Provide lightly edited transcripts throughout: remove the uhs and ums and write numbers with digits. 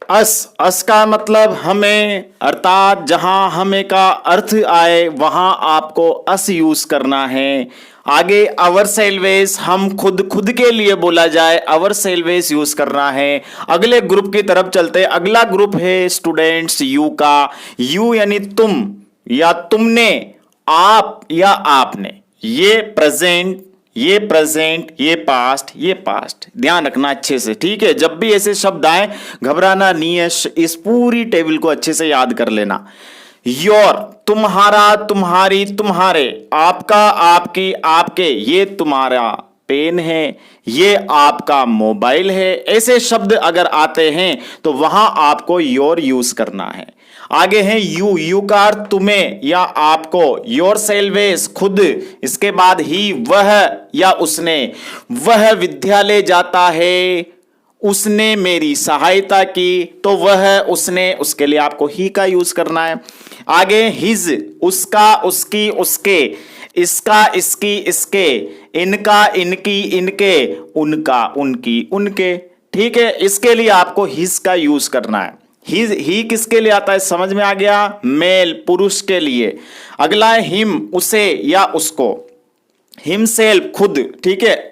अस का मतलब हमें, अर्थात जहां हमें का अर्थ आए वहां आपको अस यूज करना है। आगे अवर सेल्वेस, हम खुद के लिए बोला जाए अवर सेल्वेस यूज करना है। अगले ग्रुप की तरफ चलते, अगला ग्रुप है स्टूडेंट्स यू का। यू यानी तुम या तुमने, आप या आपने। ये प्रेजेंट, ये पास्ट, ये पास्ट। ध्यान रखना अच्छे से, ठीक है। जब भी ऐसे शब्द आए घबराना नहीं है, इस पूरी टेबल को अच्छे से याद कर लेना। योर, तुम्हारा, तुम्हारी, तुम्हारे, आपका, आपकी, आपके। ये तुम्हारा पेन है, ये आपका मोबाइल है। ऐसे शब्द अगर आते हैं तो वहां आपको योर यूज करना है। आगे है यू का अर्थ तुम्हें या आपको। योर सेल्वेस, खुद। इसके बाद ही, वह या उसने। वह विद्यालय जाता है, उसने मेरी सहायता की, तो वह, उसने, उसके लिए आपको ही का यूज करना है। आगे हिज, उसका, उसकी, उसके, इसका, इसकी, इसके, इनका, इनकी, इनके, उनका, उनकी, उनके। ठीक है, इसके लिए आपको हिज का यूज करना है। ही किसके लिए आता है, समझ में आ गया? मेल, पुरुष के लिए। अगला है हिम, उसे या उसको। हिमसेल्फ, खुद। ठीक है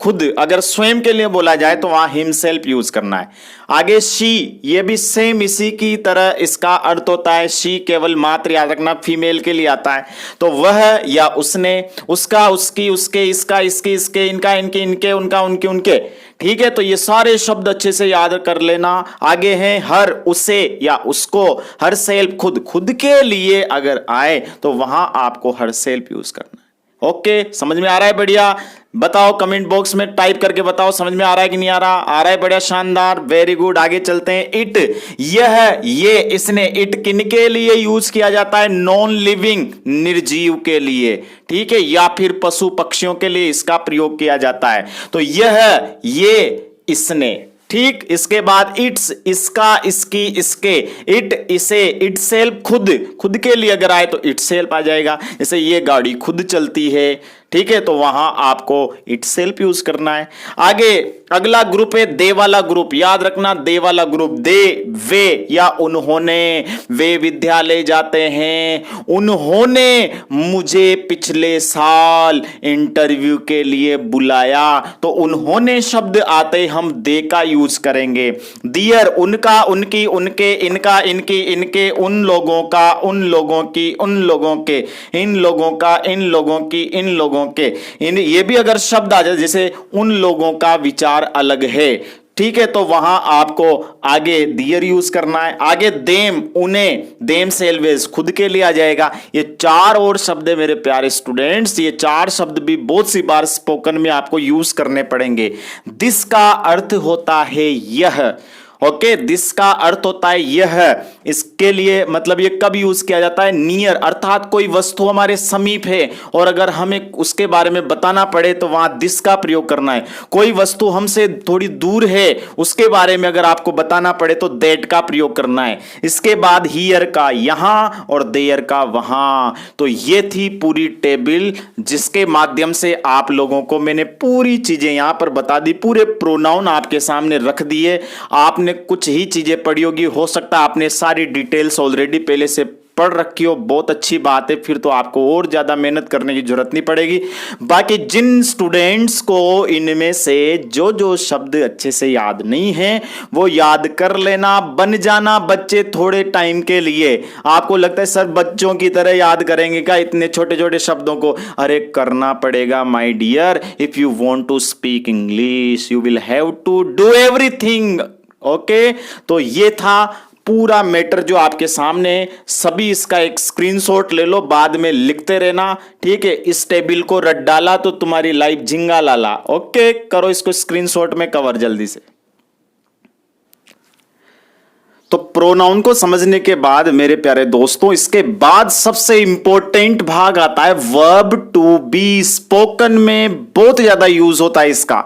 खुद अगर स्वयं के लिए बोला जाए तो वहां हिमसेल्फ यूज करना है। आगे शी, ये भी सेम इसी की तरह इसका अर्थ होता है। शी केवल मात्र, याद रखना, फीमेल के लिए आता है। तो वह या उसने, उसका, उसकी, उसके, इसका, इसकी, इसके, इनका, इनके, इनके, उनका, उनके, उनके। ठीक है, तो ये सारे शब्द अच्छे से याद कर लेना। आगे है हर, उसे या उसको। हर सेल्फ, खुद के लिए अगर आए तो वहां आपको हर सेल्फ यूज करना है। ओके, समझ में आ रहा है? बढ़िया। बताओ कमेंट बॉक्स में टाइप करके बताओ समझ में आ रहा है कि नहीं आ रहा? आ रहा है, बढ़िया, शानदार, वेरी गुड। आगे चलते हैं। इट, यह, ये, इसने। इट किनके लिए यूज किया जाता है? नॉन लिविंग, निर्जीव के लिए। ठीक है, या फिर पशु पक्षियों के लिए इसका प्रयोग किया जाता है। तो यह, ये, इसने। ठीक, इसके बाद इट्स, इसका, इसकी, इसके। इट, इसे, इट सेल्फ, खुद के लिए अगर आए तो इट सेल्फ आ जाएगा। जैसे ये गाड़ी खुद चलती है, ठीक है, तो वहां आपको इट सेल्फ यूज करना है। आगे अगला ग्रुप है दे वाला ग्रुप। याद रखना, दे वाला ग्रुप। दे, वे या उन्होंने। वे विद्यालय जाते हैं, उन्होंने मुझे पिछले साल इंटरव्यू के लिए बुलाया। तो उन्होंने शब्द आते हम दे का यूज करेंगे। दियर, उनका, उनकी, उनके, इनका, इनकी, इनके, उन लोगों का, उन लोगों की, उन लोगों के, इन लोगों का, इन लोगों की, इन लोगों के। ये भी अगर शब्द आ जाए जैसे उन लोगों का विचार अलग है, ठीक है, तो वहां आपको आगे दियर यूज करना है। आगे देम, उन्हें, देम सेल्वेज, खुद के लिए आ जाएगा। ये चार और शब्द है मेरे प्यारे स्टूडेंट्स, ये चार शब्द भी बहुत सी बार स्पोकन में आपको यूज करने पड़ेंगे। दिस का अर्थ होता है यह। ओके, दिस का अर्थ होता है यह। इसके लिए मतलब ये कब यूज किया जाता है? नियर, अर्थात कोई वस्तु हमारे समीप है और अगर हमें उसके बारे में बताना पड़े तो वहां दिस का प्रयोग करना है। कोई वस्तु हमसे थोड़ी दूर है, उसके बारे में अगर आपको बताना पड़े तो दैट का प्रयोग करना है। इसके बाद हियर का यहां और देयर का वहां। तो ये थी पूरी टेबल जिसके माध्यम से आप लोगों को मैंने पूरी चीजें यहां पर बता दी, पूरे प्रोनाउन आपके सामने रख दिए। आपने कुछ ही चीजें पढ़ी होगी, हो सकता है आपने सारी डिटेल्स ऑलरेडी पहले से पढ़ रखी हो, बहुत अच्छी बात है, फिर तो आपको और ज्यादा मेहनत करने की जरूरत नहीं पड़ेगी। बाकी जिन स्टूडेंट्स को इनमें से जो जो शब्द अच्छे से याद नहीं है वो याद कर लेना, बन जाना बच्चे थोड़े टाइम के लिए। आपको लगता है सर बच्चों की तरह याद करेंगे क्या इतने छोटे छोटे शब्दों को? अरे करना पड़ेगा my dear. If you want to speak English you will have to do everything. Okay, तो ये था पूरा मैटर जो आपके सामने। सभी इसका एक स्क्रीनशॉट ले लो, बाद में लिखते रहना, ठीक है। इस टेबल को रट डाला तो तुम्हारी लाइफ झिंगा लाला। ओके, करो इसको स्क्रीनशॉट में कवर जल्दी से। तो प्रोनाउन को समझने के बाद मेरे प्यारे दोस्तों, इसके बाद सबसे इंपॉर्टेंट भाग आता है वर्ब टू बी। स्पोकन में बहुत ज्यादा यूज होता है इसका,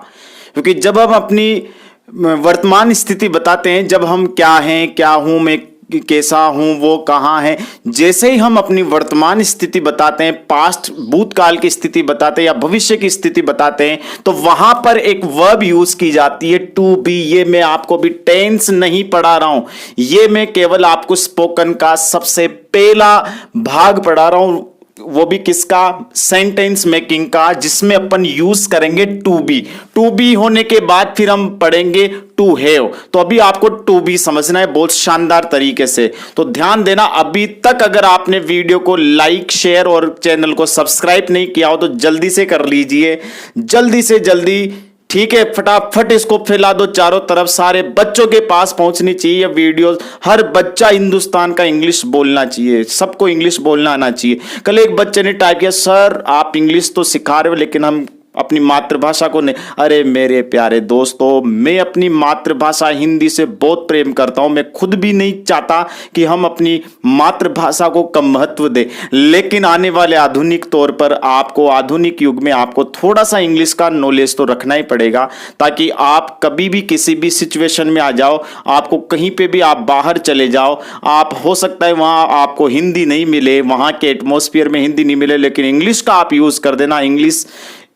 क्योंकि जब हम अपनी वर्तमान स्थिति बताते हैं, जब हम क्या हैं, क्या हूं, मैं कैसा हूं, वो कहाँ है। जैसे ही हम अपनी वर्तमान स्थिति बताते हैं, पास्ट भूतकाल की स्थिति बताते हैं या भविष्य की स्थिति बताते हैं, तो वहां पर एक वर्ब यूज की जाती है टू बी। ये मैं आपको भी टेंस नहीं पढ़ा रहा हूं, ये मैं केवल आपको स्पोकन का सबसे पहला भाग पढ़ा रहा हूं, वो भी किसका, सेंटेंस मेकिंग का, जिसमें अपन यूज करेंगे टू बी। टू बी होने के बाद फिर हम पढ़ेंगे टू हैव। तो अभी आपको टू बी समझना है बहुत शानदार तरीके से, तो ध्यान देना। अभी तक अगर आपने वीडियो को लाइक, शेयर और चैनल को सब्सक्राइब नहीं किया हो तो जल्दी से कर लीजिए, जल्दी से जल्दी, ठीक है। फटाफट इसको फैला दो चारों तरफ, सारे बच्चों के पास पहुंचनी चाहिए ये वीडियो। हर बच्चा हिंदुस्तान का इंग्लिश बोलना चाहिए, सबको इंग्लिश बोलना आना चाहिए। कल एक बच्चे ने टाइप किया, सर आप इंग्लिश तो सिखा रहे हो लेकिन हम अपनी मातृभाषा को नहीं। अरे मेरे प्यारे दोस्तों, मैं अपनी मातृभाषा हिंदी से बहुत प्रेम करता हूं। मैं खुद भी नहीं चाहता कि हम अपनी मातृभाषा को कम महत्व दें, लेकिन आने वाले आधुनिक तौर पर आपको, आधुनिक युग में आपको थोड़ा सा इंग्लिश का नॉलेज तो रखना ही पड़ेगा, ताकि आप कभी भी किसी भी सिचुएशन में आ जाओ, आपको कहीं पे भी आप बाहर चले जाओ, आप हो सकता है वहां आपको हिंदी नहीं मिले, वहां के एटमॉस्फेयर में हिंदी नहीं मिले, लेकिन इंग्लिश का आप यूज कर देना। English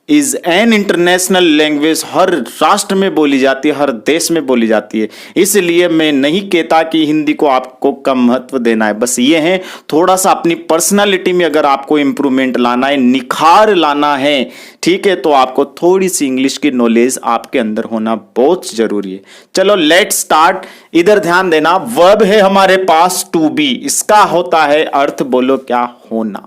is an international language, हर राष्ट्र में बोली जाती है, हर देश में बोली जाती है। इसलिए मैं नहीं कहता कि हिंदी को आपको कम महत्व देना है, बस ये है थोड़ा सा अपनी पर्सनालिटी में अगर आपको इंप्रूवमेंट लाना है, निखार लाना है, ठीक है, तो आपको थोड़ी सी इंग्लिश की नॉलेज आपके अंदर होना बहुत जरूरी है। चलो लेट्स स्टार्ट। इधर ध्यान देना, वर्ब है हमारे पास टू बी, इसका होता है अर्थ, बोलो क्या, होना,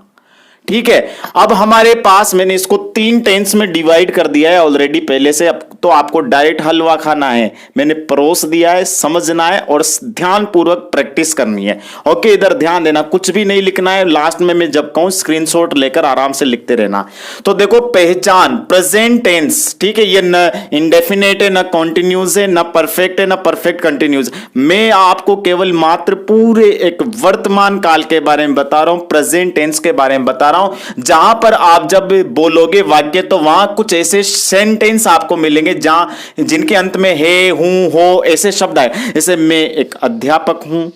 ठीक है। अब हमारे पास मैंने इसको 3 टेंस में डिवाइड कर दिया है ऑलरेडी पहले से। अब तो आपको डायरेक्ट हलवा खाना है, मैंने परोस दिया है, समझना है और ध्यान पूर्वक प्रैक्टिस करनी है। ओके, इधर ध्यान देना, कुछ भी नहीं लिखना है, लास्ट में मैं जब कहूं स्क्रीनशॉट लेकर आराम से लिखते रहना। तो देखो, पहचान, प्रेजेंट टेंस, ठीक है, ये न इंडेफिनेट है, न कॉन्टिन्यूस है, न परफेक्ट है, न परफेक्ट कंटिन्यूस। मैं आपको केवल मात्र पूरे एक वर्तमान काल के बारे में बता रहा हूं, प्रेजेंट टेंस के बारे में बता रहा हूं। जहां पर आप जब बोलोगे वाक्य तो वहां कुछ ऐसे सेंटेंस आपको मिलेंगे जहां जिनके अंत में है, हूं, हो ऐसे शब्द आए। जैसे मैं एक अध्यापक हूं,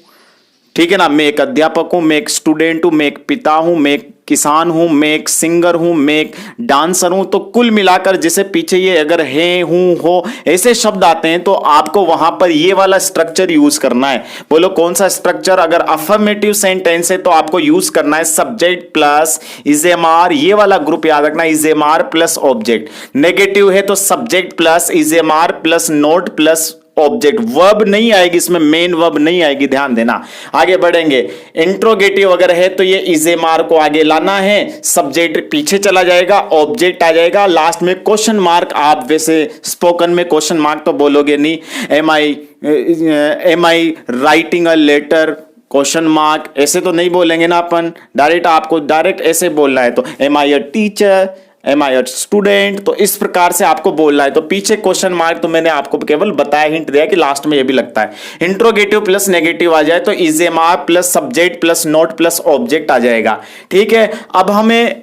ठीक है ना, मैं एक अध्यापक हूं, मैं एक स्टूडेंट हूं, मैं एक पिता हूं, मैं एक किसान हूं, मैं एक सिंगर हूं, मैं एक डांसर हूं। तो कुल मिलाकर जैसे पीछे ये अगर है, हूं, हो ऐसे शब्द आते हैं तो आपको वहां पर ये वाला स्ट्रक्चर यूज करना है। बोलो कौन सा स्ट्रक्चर? अगर अफर्मेटिव सेंटेंस है तो आपको यूज करना है सब्जेक्ट प्लस इजेमार, ये वाला ग्रुप याद रखना, इजेमार प्लस ऑब्जेक्ट। नेगेटिव है तो subject plus is am are plus not plus object. Verb नहीं आएगी इसमें, मेन वर्ब नहीं आएगी, ध्यान देना। आगे बढ़ेंगे, इंट्रोगेटिव अगर है तो ये इजेमार को आगे लाना है, सब्जेक्ट पीछे चला जाएगा, ऑब्जेक्ट आ जाएगा, लास्ट में क्वेश्चन मार्क। आप वैसे स्पोकन में क्वेश्चन मार्क तो बोलोगे नहीं, am I writing a letter, question mark ऐसे तो नहीं बोलेंगे ना अपन, डायरेक्ट आपको डायरेक्ट ऐसे बोलना है। तो am I a teacher, am I a student, तो इस प्रकार से आपको बोलना है। तो पीछे क्वेश्चन मार्क तो मैंने आपको केवल बताया, हिंट दिया कि लास्ट में ये भी लगता है। इंट्रोगेटिव प्लस नेगेटिव आ जाए तो is am are plus subject plus not plus object आ जाएगा, ठीक है। अब हमें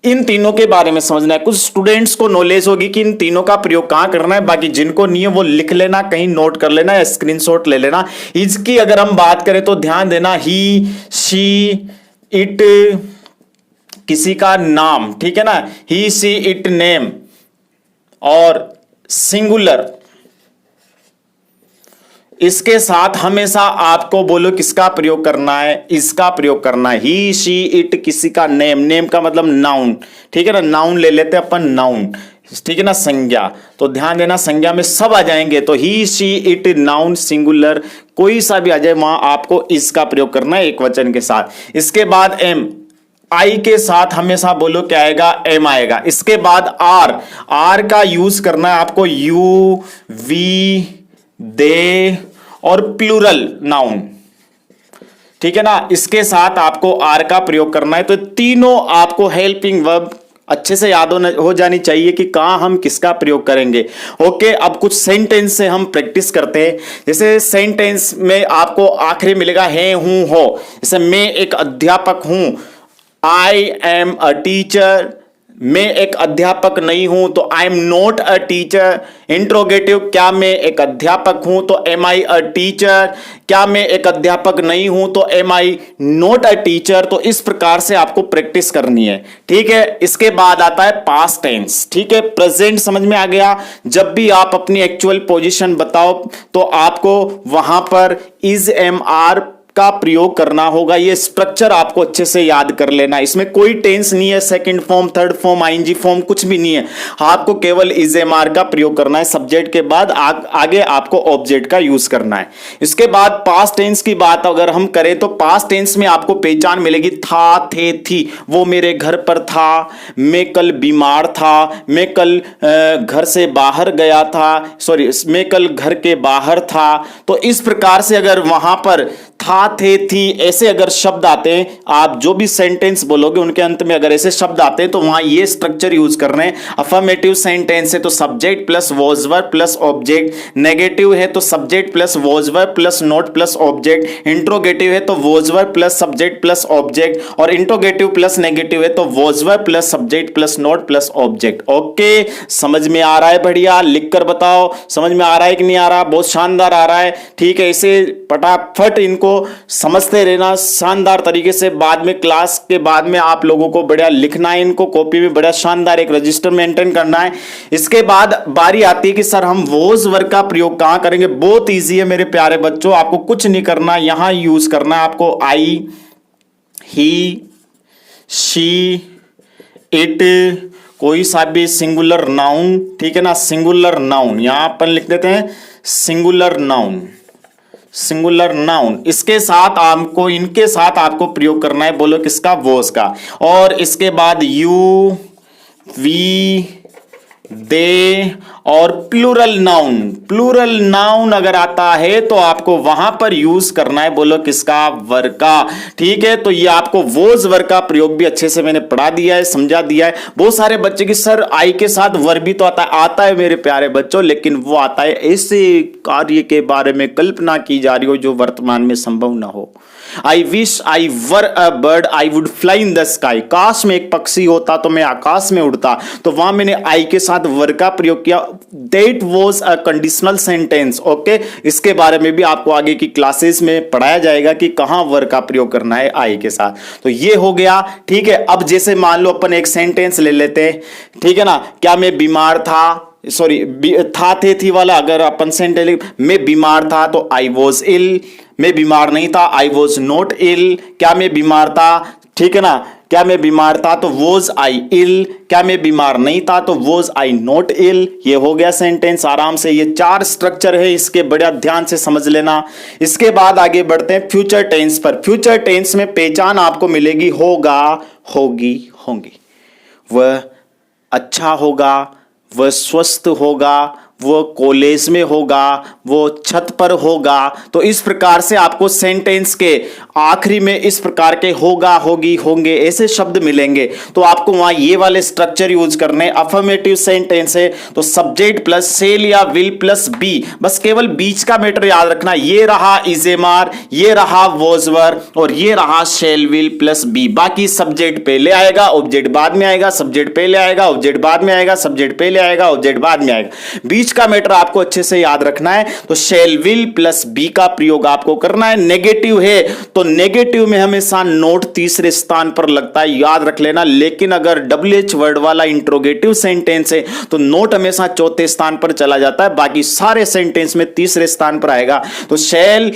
इन तीनों के बारे में समझना है। कुछ स्टूडेंट्स को नॉलेज होगी कि इन तीनों का प्रयोग कहां करना है, बाकी जिनको नहीं है वो लिख लेना, कहीं नोट कर लेना या स्क्रीनशॉट ले लेना। इसकी अगर हम बात करें तो ध्यान देना, ही, शी, इट, किसी का नाम, ठीक है ना, ही, सी, इट, नेम, और सिंगुलर, इसके साथ हमेशा आपको बोलो किसका प्रयोग करना है, इसका प्रयोग करना है। ही, शी, इट, किसी का नेम, नेम का मतलब नाउन, ठीक है ना, नाउन ले लेते हैं अपन, नाउन, ठीक है ना, संज्ञा। तो ध्यान देना, संज्ञा में सब आ जाएंगे, तो ही, शी, इट, नाउन, सिंगुलर, कोई सा भी आ जाए वहां आपको इसका प्रयोग करना है एक वचन के साथ। इसके बाद एम, आई के साथ हमेशा बोलो क्या आएगा, एम आएगा। इसके बाद आर, आर का यूज करना है आपको, यू, वी, दे और प्लूरल नाउन, ठीक है ना, इसके साथ आपको आर का प्रयोग करना है। तो तीनों आपको हेल्पिंग वर्ब अच्छे से याद हो जानी चाहिए कि कहां हम किसका प्रयोग करेंगे। ओके, अब कुछ सेंटेंस से हम प्रैक्टिस करते हैं। जैसे सेंटेंस में आपको आखिरी मिलेगा है, हूं, हो। जैसे मैं एक अध्यापक हूं, आई एम अ टीचर, मैं एक अध्यापक नहीं हूं तो I am not a teacher. Interrogative, क्या मैं एक अध्यापक हूं तो एम आई अ टीचर। क्या मैं एक अध्यापक नहीं हूं तो am I not a teacher. तो इस प्रकार से आपको प्रैक्टिस करनी है, ठीक है। इसके बाद आता है पास्ट टेंस, ठीक है। प्रेजेंट समझ में आ गया। जब भी आप अपनी एक्चुअल पोजीशन बताओ तो आपको वहां पर इज एम आर का प्रयोग करना होगा। ये स्ट्रक्चर आपको अच्छे से याद कर लेना। इसमें कोई टेंस नहीं है, second form, third form, ING form कुछ भी नहीं है। आपको केवल इज एम आर का प्रयोग करना है सब्जेक्ट के बाद, आगे आपको ऑब्जेक्ट का यूज करना है। इसके बाद पास्ट टेंस की बात अगर हम करें तो पास्ट टेंस में आपको पहचान मिलेगी था, थे, थी। वो मेरे घर पर था, मैं कल बीमार था, मैं कल घर से बाहर गया था, सॉरी मैं कल घर के बाहर था। तो इस प्रकार से अगर वहां पर था, थे, थी ऐसे अगर शब्द आते हैं, आप जो भी सेंटेंस बोलोगे उनके अंत में अगर ऐसे शब्द आते हैं तो वहां ये स्ट्रक्चर यूज कर रहे हैं। अफर्मेटिव सेंटेंस है तो subject plus was verb plus object. Negative है तो subject plus was verb plus not plus object. Interrogative है तो was verb plus subject plus object. और इंट्रोगेटिव प्लस नेगेटिव है तो was verb plus subject plus not plus object. Okay, समझ में आ रहा है? बढ़िया, लिख कर बताओ समझ में आ रहा है कि नहीं आ रहा? बहुत शानदार आ रहा है, ठीक है। इसे फटाफट इनको समझते रहना शानदार तरीके से। बाद में क्लास के बाद में आप लोगों को बढ़िया लिखना है, इनको कॉपी में बड़ा शानदार एक रजिस्टर मेंटेन करना है। इसके बाद बारी आती है कि सर हम वॉज वर्ब का प्रयोग कहां करेंगे। बहुत इजी है मेरे प्यारे बच्चों, आपको कुछ नहीं करना, यहां यूज करना है आपको आई, ही, शी, इट, कोई सा भी सिंगुलर नाउन, ठीक है ना। सिंगुलर नाउन यहां अपन लिख देते हैं सिंगुलर नाउन, सिंगुलर नाउन। इसके साथ आपको, इनके साथ आपको प्रयोग करना है, बोलो किसका? वॉज का। और इसके बाद यू, वी, दे और प्लूरल नाउन। प्लूरल नाउन अगर आता है तो आपको वहां पर यूज करना है, बोलो किसका? वर्ब का, ठीक है। तो ये आपको वॉज वर्ब का प्रयोग भी अच्छे से मैंने पढ़ा दिया है, समझा दिया है। बहुत सारे बच्चे की सर आई के साथ वर्ब भी तो आता है मेरे प्यारे बच्चों, लेकिन वो आता है ऐसे कार्य के बारे में कल्पना की जा रही हो जो वर्तमान में संभव ना हो। I wish I were a bird I would fly in the sky. काश में एक पक्षी होता तो मैं आकाश में उड़ता। तो वहां मैंने आई के साथ वर्ब का प्रयोग किया। That was a conditional sentence. Okay, इसके बारे में भी आपको आगे की क्लासेस में पढ़ाया जाएगा कि कहां वर्ब का प्रयोग करना है आई के साथ। तो ये हो गया, ठीक है। अब जैसे मान लो अपन एक सेंटेंस ले लेते हैं, ठीक है ना। क्या मैं बीमार था, सॉरी था, थे, थी वाला अगर अपन सेंटेंस, मैं बीमार था तो आई वॉज इल। मैं बीमार नहीं था, आई वॉज नॉट इल। क्या मैं बीमार था, ठीक है ना। क्या मैं बीमार था तो वॉज आई इल। क्या मैं बीमार नहीं था तो वॉज आई नॉट इल। ये हो गया सेंटेंस आराम से। ये 4 स्ट्रक्चर है, इसके बड़ा ध्यान से समझ लेना। इसके बाद आगे बढ़ते हैं फ्यूचर टेंस पर। फ्यूचर टेंस में पहचान आपको मिलेगी होगा, होगी, होंगी। वह अच्छा होगा, वह स्वस्थ होगा, वो कॉलेज में होगा, वो छत पर होगा। तो इस प्रकार से आपको सेंटेंस के आखिरी में इस प्रकार के होगा, होगी, होंगे ऐसे शब्द मिलेंगे। तो आपको वहां ये वाले स्ट्रक्चर यूज करने। अफर्मेटिव सेंटेंस है तो सब्जेक्ट प्लस सेल या विल प्लस बी, बस केवल बीच का मैटर याद रखना। ये रहा इज एम आर, ये रहा वॉज वर्ब और ये रहा शेल विल प्लस बी। बाकी सब्जेक्ट पहले आएगा, ऑब्जेक्ट बाद में आएगा, सब्जेक्ट पहले आएगा, ऑब्जेक्ट बाद में आएगा, सब्जेक्ट पहले आएगा, ऑब्जेक्ट बाद में आएगा। बीच का मैटर आपको अच्छे से याद रखना है। तो शेल विल प्लस बी का प्रयोग आपको करना है। नेगेटिव है तो नेगेटिव में हमेशा नोट तीसरे स्थान पर लगता है, याद रख लेना। लेकिन अगर WH वर्ड वाला इंट्रोगेटिव सेंटेंस है तो नोट हमेशा चौथे स्थान पर चला जाता है, बाकी सारे सेंटेंस में तीसरे स्थान पर आएगा। तो शेल,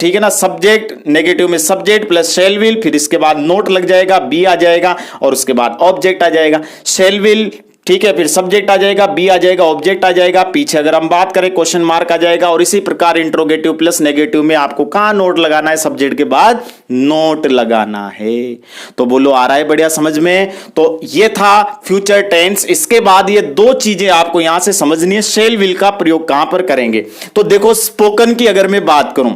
ठीक है ना, सब्जेक्ट, नेगेटिव में सब्जेक्ट प्लस शेल विल, फिर इसके बाद नोट लग जाएगा, बी आ जाएगा और उसके बाद ऑब्जेक्ट आ जाएगा। शेल विल, ठीक है, फिर सब्जेक्ट आ जाएगा, बी आ जाएगा, ऑब्जेक्ट आ जाएगा, पीछे अगर हम बात करें क्वेश्चन मार्क आ जाएगा। और इसी प्रकार इंट्रोगेटिव प्लस नेगेटिव में आपको कहां नोट लगाना है? सब्जेक्ट के बाद नोट लगाना है। तो बोलो आ रहा है बढ़िया समझ में? तो ये था फ्यूचर टेंस। इसके बाद ये 2 चीजें आपको यहां से समझनी है। शेल विल का प्रयोग कहां पर करेंगे? तो देखो स्पोकन की अगर मैं बात करूं,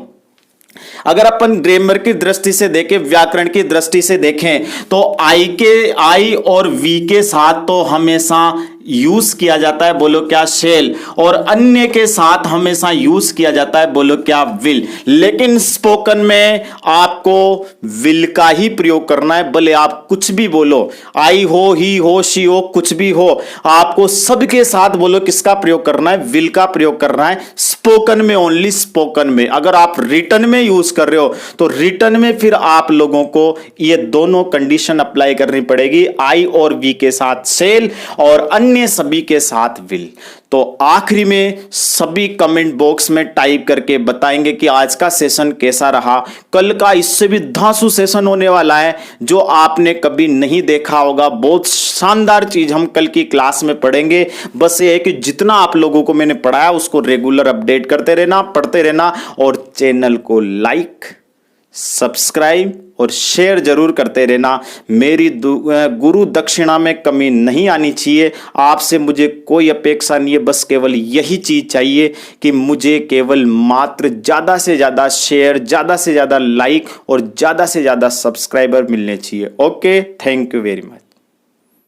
अगर अपन ग्रामर की दृष्टि से देखें, व्याकरण की दृष्टि से देखें तो आई और वी के साथ तो हमेशा यूज किया जाता है, बोलो क्या शेल, और अन्य के साथ हमेशा यूज किया जाता है, बोलो क्या विल। लेकिन स्पोकन में आपको विल का ही प्रयोग करना है, भले आप कुछ भी बोलो, आई हो, ही हो, शी हो, कुछ भी हो, आपको सबके साथ बोलो किसका प्रयोग करना है, विल का प्रयोग करना है। स्पोकन में, ओनली स्पोकन में। अगर आप रिटन में यूज कर रहे हो तो रिटन में फिर आप लोगों को ये दोनों कंडीशन अप्लाई करनी पड़ेगी, आई और वी के साथ शेल और अन्य सभी के साथ विल। तो आखिरी में सभी कमेंट बॉक्स में टाइप करके बताएंगे कि आज का सेशन कैसा रहा। कल का इससे भी धांसू सेशन होने वाला है जो आपने कभी नहीं देखा होगा। बहुत शानदार चीज हम कल की क्लास में पढ़ेंगे। बस ये है कि जितना आप लोगों को मैंने पढ़ाया उसको रेगुलर अपडेट करते रहना, पढ़ते रहना, और चैनल को लाइक, सब्सक्राइब और शेयर जरूर करते रहना। मेरी गुरु दक्षिणा में कमी नहीं आनी चाहिए। आपसे मुझे कोई अपेक्षा नहीं है, बस केवल यही चीज चाहिए कि मुझे केवल मात्र ज़्यादा से ज़्यादा शेयर, ज़्यादा से ज़्यादा लाइक और ज़्यादा से ज़्यादा सब्सक्राइबर मिलने चाहिए। Okay, thank you very much.